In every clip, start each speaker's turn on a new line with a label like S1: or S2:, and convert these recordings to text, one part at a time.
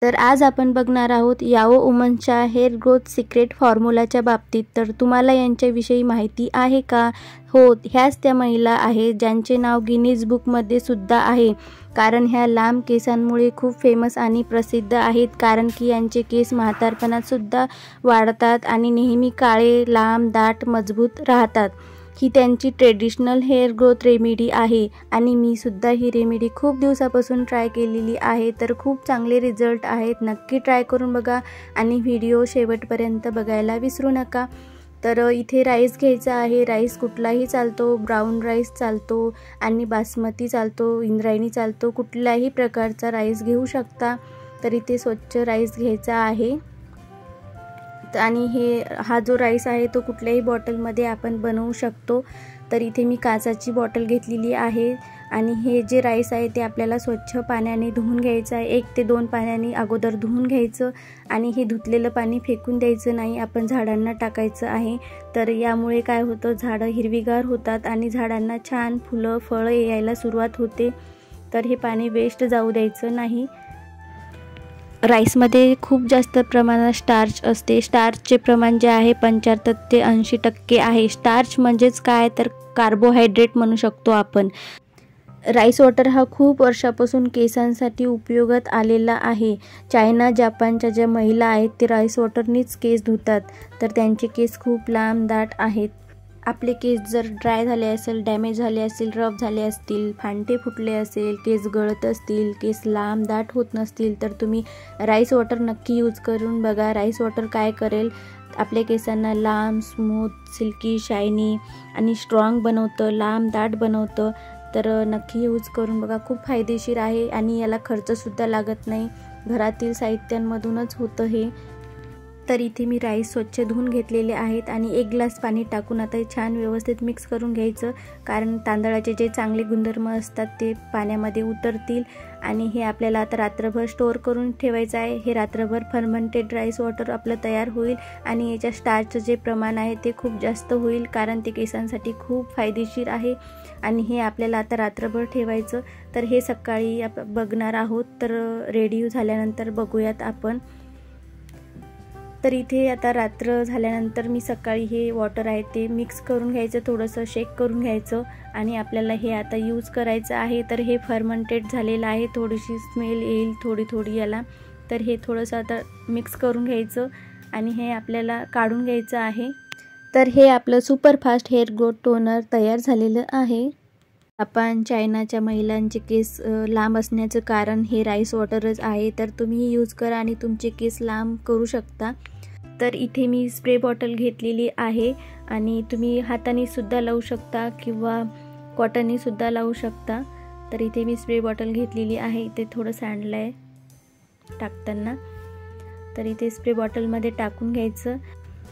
S1: तर आज आपण बघणार आहोत याओ वुमन्सच्या हेअर ग्रोथ सिक्रेट फॉर्म्युलाच्या बाबतीत। तर तुम्हाला यांच्याविषयी माहिती आहे का? हो, ह्याच त्या महिला आहेत ज्यांचे नाव गिनीज बुकमध्ये सुद्धा आहे, कारण ह्या लांब केसांमुळे खूप फेमस आणि प्रसिद्ध आहेत। कारण की यांचे केस म्हातारपणात सुद्धा वाढतात आणि नेहमी काळे, लांब, दाट, मजबूत राहतात। ही त्यांची ट्रेडिशनल हेअर ग्रोथ रेमेडी आहे आणि मी सुद्धा ही रेमेडी खूप दिवसापासून ट्राय केलेली आहे, तर खूप चांगले रिझल्ट आहेत। नक्की ट्राय करून बघा आणि व्हिडिओ शेवटपर्यंत बघायला विसरू नका। तर इथे राईस घ्यायचा आहे। राईस कुठलाही चालतो, ब्राऊन राईस चालतो आणि बासमती चालतो, इंद्रायणी चालतो, कुठल्याही प्रकारचा राईस घेऊ शकता। तर इथे स्वच्छ राईस घ्यायचा आहे आणि हा जो राईस आहे तो कुठल्याही बॉटलमध्ये आपण बनवू शकतो। तर इथे मी काचाची बॉटल घेतलेली आहे आणि हे जे राईस आहे ते आपल्याला स्वच्छ पाण्याने धुवून घ्यायचं आहे। 1 ते 2 पाण्याने अगोदर धुवून घ्यायचं आणि हे धुतलेलं पाणी फेकून द्यायचं नाही, आपण झाडांना टाकायचं आहे। तर यामुळे काय होतं, झाडं हिरवीगार होतात आणि झाडांना छान फुलं फळं यायला सुरुवात होते। तर हे पाणी वेस्ट जाऊ द्यायचं नाही। राईसमध्ये खूप जास्त प्रमाणात स्टार्च असते। स्टार्चचे प्रमाण जे आहे 75 ते 80% आहे। स्टार्च म्हणजेच काय, तर कार्बोहायड्रेट म्हणू शकतो आपण। राईस वॉटर हा खूप वर्षापासून केसांसाठी उपयोगात आलेला आहे। चायना, जपानच्या ज्या महिला आहेत ते राईस वॉटरनीच केस धुतात, तर त्यांचे केस खूप लांब, दाट आहेत। आपले केस जर ड्राय झाले असेल, डॅमेज झाले असतील, रफ झाले असतील, फांटे फुटले असेल, केस गळत असतील, केस लांब दाट होत नसतील, तर तुम्ही राईस वॉटर नक्की यूज करून बघा। राईस वॉटर काय करेल, आपल्या केसांना लांब, स्मूथ, सिल्की, शायनी आणि स्ट्रॉंग बनवतं, लांब दाट बनवतं। तर नक्की यूज करून बघा, खूप फायदेशीर आहे आणि याला खर्चसुद्धा लागत नाही, घरातील साहित्यांमधूनच होतं हे। तर इथे मी राईस स्वच्छ धुवून घेतलेले आहेत आणि 1 ग्लास पाणी टाकून आता छान व्यवस्थित मिक्स करून घ्यायचं, कारण तांदळाचे जे चांगले गुणधर्म असतात ते पाण्यामध्ये उतरतील आणि हे आपल्याला आता रात्रभर स्टोअर करून ठेवायचं आहे। हे रात्रभर फर्मेंटेड राईस वॉटर आपलं तयार होईल आणि याच्या स्टार्चचं जे प्रमाण आहे ते खूप जास्त होईल, कारण ते केसांसाठी खूप फायदेशीर आहे आणि हे आपल्याला आता रात्रभर ठेवायचं। तर हे सकाळी आपण बघणार आहोत, तर रेडी झाल्यानंतर बघूयात आपण। तर इथे आता रात्र झाल्यानंतर मी सकाळी हे वॉटर आहे ते मिक्स करून घ्यायचं, थोडंसं शेक करून घ्यायचं आणि आपल्याला हे आता यूज करायचं आहे। तर हे फर्मेंटेड झालेलं आहे, थोडीशी स्मेल येईल थोडी थोडी याला। तर हे थोडंसं आता मिक्स करून घ्यायचं आणि हे आपल्याला काढून घ्यायचं आहे। तर हे आपलं सुपरफास्ट हेअर ग्रोथ टोनर तयार झालेलं आहे। जपान, चायनाच्या महिलांचे केस लांब असण्याचं कारण हे राईस वॉटरच आहे, तर तुम्ही यूज करा आणि तुमचे केस लांब करू शकता। तर इथे मी स्प्रे बॉटल घेतलेली आहे आणि तुम्ही हाताने सुद्धा लावू शकता किंवा कॉटनने सुद्धा लावू शकता। तर इथे मी स्प्रे बॉटल घेतलेली आहे, इथे थोडं सांडलं आहे टाकताना। तर इथे स्प्रे बॉटलमध्ये टाकून घ्यायचं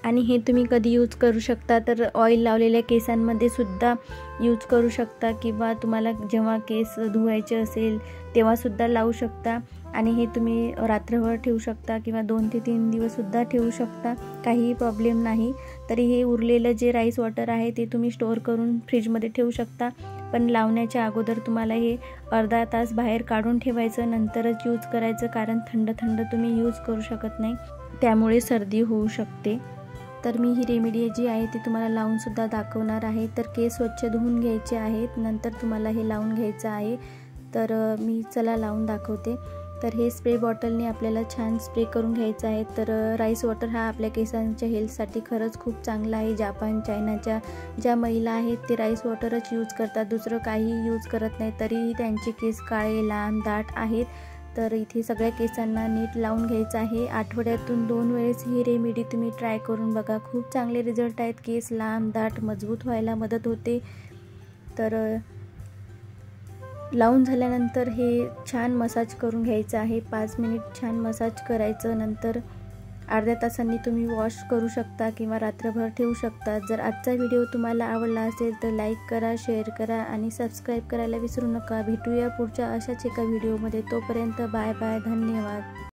S1: आणि हे तुम्ही कधी यूज करू शकता, तर ऑइल लावलेल्या केसांमध्ये सुद्धा यूज करू शकता किंवा तुम्हाला जेव्हा केस धुवायचे असेल तेव्हा सुद्धा लावू शकता आणि हे तुम्ही रात्रभर ठेवू शकता किंवा 2 ते 3 दिवससुद्धा ठेवू शकता, काहीही प्रॉब्लेम नाही। तरी हे उरलेलं जे राईस वॉटर आहे ते तुम्ही स्टोअर करून फ्रीजमध्ये ठेवू शकता, पण लावण्याच्या अगोदर तुम्हाला हे अर्धा तास बाहेर काढून ठेवायचं, नंतरच यूज करायचं, कारण थंड थंड तुम्ही यूज करू शकत नाही, त्यामुळे सर्दी होऊ शकते। तर मी ही रेमेडी जी आहे ती तुम्हाला लावून सुद्धा दाखवणार आहे। तर केस स्वच्छ धुवून घ्यायचे आहेत, नंतर तुम्हाला हे लावून घ्यायचं आहे। तर मी चला लावून दाखवते। तर हे स्प्रे बॉटलने आपल्याला छान स्प्रे करून घ्यायचं आहे। तर राईस वॉटर हा आपल्या केसांच्या हेल्थसाठी खरंच खूप चांगला आहे। जपान, चायनाच्या ज्या महिला आहेत ते राईस वॉटरच यूज करतात, दुसरं काही यूज करत नाही, तरीही त्यांचे केस काळे, लांब, दाट आहेत। तर इथे सगळ्या केसांना नीट लावून घ्यायचं आहे। आठवड्यातून 2 वेळेस ही रेमेडी तुम्ही ट्राय करून बघा, खूप चांगले रिझल्ट आहेत, केस लांब, दाट, मजबूत व्हायला मदत होते। तर लावून झाल्यानंतर हे छान मसाज करून घ्यायचं आहे, 5 मिनिट छान मसाज करायचं, नंतर अर्ध्या तासांनी तुम्ही वॉश करू शकता किंवा रात्रभर ठेवू शकता। जर आजचा व्हिडिओ तुम्हाला आवडला असेल तर लाईक करा, शेअर करा आणि सबस्क्राईब करायला विसरू नका। भेटूया पुढच्या अशाच एका व्हिडिओमध्ये, तोपर्यंत बाय बाय, धन्यवाद।